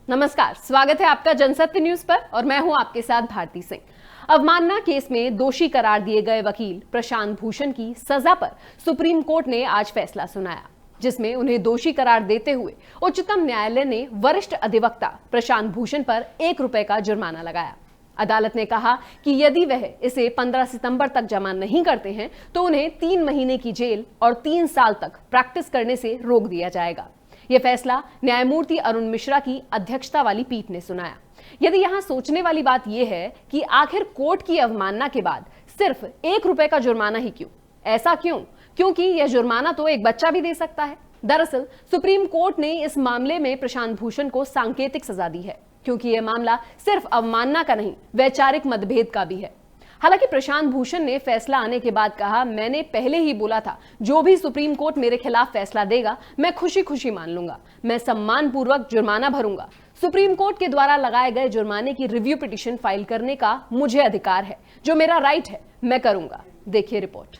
नमस्कार, स्वागत है आपका जनसत्य न्यूज पर और मैं हूं आपके साथ भारती सिंह। अवमानना केस में दोषी करार दिए गए वकील प्रशांत भूषण की सजा पर सुप्रीम कोर्ट ने आज फैसला सुनाया, जिसमें उन्हें दोषी करार देते हुए उच्चतम न्यायालय ने वरिष्ठ अधिवक्ता प्रशांत भूषण पर ₹1 का जुर्माना लगाया। अदालत ने कहा कि यदि वह इसे 15 सितंबर तक जमा नहीं करते हैं तो उन्हें 3 महीने की जेल और 3 साल तक प्रैक्टिस करने से रोक दिया जाएगा। यह फैसला न्यायमूर्ति अरुण मिश्रा की अध्यक्षता वाली पीठ ने सुनाया। यदि यहां सोचने वाली बात यह है कि आखिर कोर्ट की अवमानना के बाद सिर्फ ₹1 का जुर्माना ही क्यों? ऐसा क्यों? क्योंकि यह जुर्माना तो एक बच्चा भी दे सकता है। दरअसल सुप्रीम कोर्ट ने इस मामले में प्रशांत भूषण को सांकेतिक सजा दी है, क्योंकि यह मामला सिर्फ अवमानना का नहीं, वैचारिक मतभेद का भी है। हालांकि प्रशांत भूषण ने फैसला आने के बाद कहा, मैंने पहले ही बोला था, जो भी सुप्रीम कोर्ट मेरे खिलाफ फैसला देगा मैं खुशी खुशी मान लूंगा, मैं सम्मान पूर्वक जुर्माना भरूंगा। सुप्रीम कोर्ट के द्वारा लगाए गए जुर्माने की रिव्यू पिटीशन फाइल करने का मुझे अधिकार है, जो मेरा राइट है, मैं करूंगा। देखिए रिपोर्ट।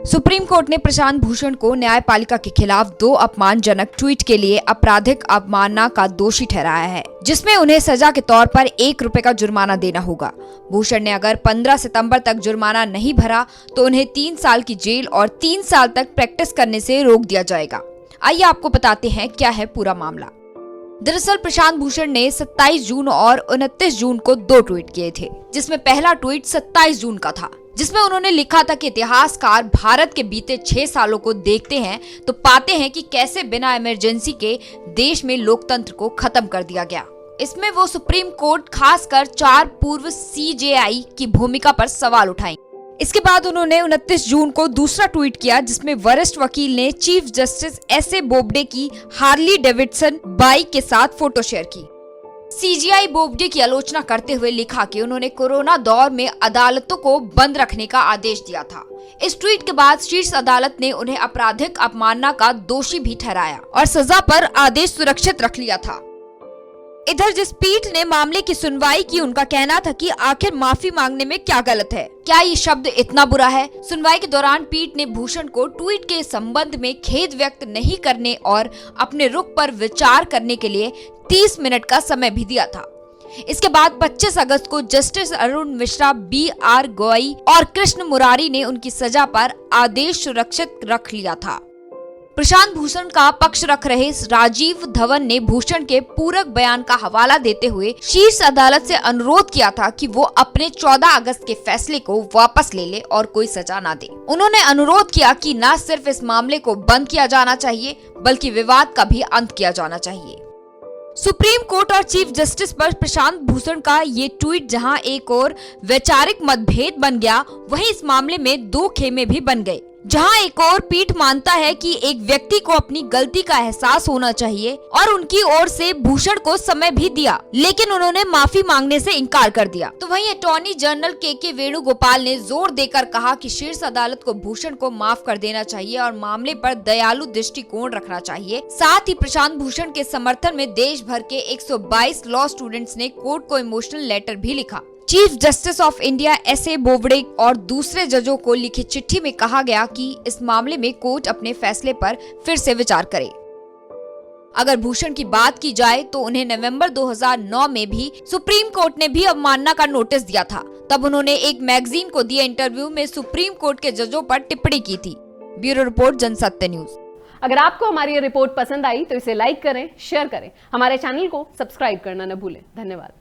सुप्रीम कोर्ट ने प्रशांत भूषण को न्यायपालिका के खिलाफ 2 अपमानजनक ट्वीट के लिए आपराधिक अवमानना का दोषी ठहराया है, जिसमें उन्हें सजा के तौर पर ₹1 का जुर्माना देना होगा। भूषण ने अगर 15 सितंबर तक जुर्माना नहीं भरा तो उन्हें 3 साल की जेल और 3 साल तक प्रैक्टिस करने से रोक दिया जाएगा। आइए आपको बताते हैं क्या है पूरा मामला। दरअसल प्रशांत भूषण ने 27 जून और 29 जून को 2 ट्वीट किए थे, जिसमें पहला ट्वीट 27 जून का था, जिसमें उन्होंने लिखा था कि इतिहासकार भारत के बीते 6 सालों को देखते हैं तो पाते हैं कि कैसे बिना इमरजेंसी के देश में लोकतंत्र को खत्म कर दिया गया। इसमें वो सुप्रीम कोर्ट, खासकर 4 पूर्व CJI की भूमिका पर सवाल उठाए। इसके बाद उन्होंने 29 जून को दूसरा ट्वीट किया, जिसमें वरिष्ठ वकील ने चीफ जस्टिस SA बोबडे की हार्ली डेविडसन बाइक के साथ फोटो शेयर की। CJI बोबडे की आलोचना करते हुए लिखा कि उन्होंने कोरोना दौर में अदालतों को बंद रखने का आदेश दिया था। इस ट्वीट के बाद शीर्ष अदालत ने उन्हें आपराधिक अपमानना का दोषी भी ठहराया और सजा पर आदेश सुरक्षित रख लिया था। इधर जिस पीठ ने मामले की सुनवाई की, उनका कहना था कि आखिर माफी मांगने में क्या गलत है, क्या ये शब्द इतना बुरा है। सुनवाई के दौरान पीठ ने भूषण को ट्वीट के संबंध में खेद व्यक्त नहीं करने और अपने रुख पर विचार करने के लिए 30 मिनट का समय भी दिया था। इसके बाद 25 अगस्त को जस्टिस अरुण मिश्रा, BR गवई और कृष्ण मुरारी ने उनकी सजा पर आदेश सुरक्षित रख लिया था। प्रशांत भूषण का पक्ष रख रहे राजीव धवन ने भूषण के पूरक बयान का हवाला देते हुए शीर्ष अदालत से अनुरोध किया था कि वो अपने 14 अगस्त के फैसले को वापस ले ले और कोई सजा ना दे। उन्होंने अनुरोध किया कि न सिर्फ इस मामले को बंद किया जाना चाहिए, बल्कि विवाद का भी अंत किया जाना चाहिए। सुप्रीम कोर्ट और चीफ जस्टिस पर प्रशांत भूषण का ये ट्वीट जहां एक और वैचारिक मतभेद बन गया, वहीं इस मामले में 2 खेमे भी बन गए। जहां एक और पीठ मानता है कि एक व्यक्ति को अपनी गलती का एहसास होना चाहिए और उनकी ओर से भूषण को समय भी दिया, लेकिन उन्होंने माफी मांगने से इनकार कर दिया। तो वहीं अटॉर्नी जनरल KK वेणुगोपाल ने जोर देकर कहा कि शीर्ष अदालत को भूषण को माफ कर देना चाहिए और मामले पर दयालु दृष्टिकोण रखना चाहिए। साथ ही प्रशांत भूषण के समर्थन में देश भर के 122 लॉ स्टूडेंट्स ने कोर्ट को इमोशनल लेटर भी लिखा। Chief justice of India SA Bobde और दूसरे जजों को लिखी चिट्ठी में कहा गया कि इस मामले में कोर्ट अपने फैसले पर फिर से विचार करे। अगर भूषण की बात की जाए तो उन्हें नवंबर 2009 में भी सुप्रीम कोर्ट ने भी अवमानना का नोटिस दिया था। तब उन्होंने एक मैगजीन को दिए इंटरव्यू में सुप्रीम कोर्ट के जजों पर टिप्पणी की थी। Bureau report, Jansatya news. अगर आपको हमारी ये रिपोर्ट पसंद आई तो इसे लाइक करें, शेयर करें, हमारे चैनल को सब्सक्राइब करना न भूलें। धन्यवाद।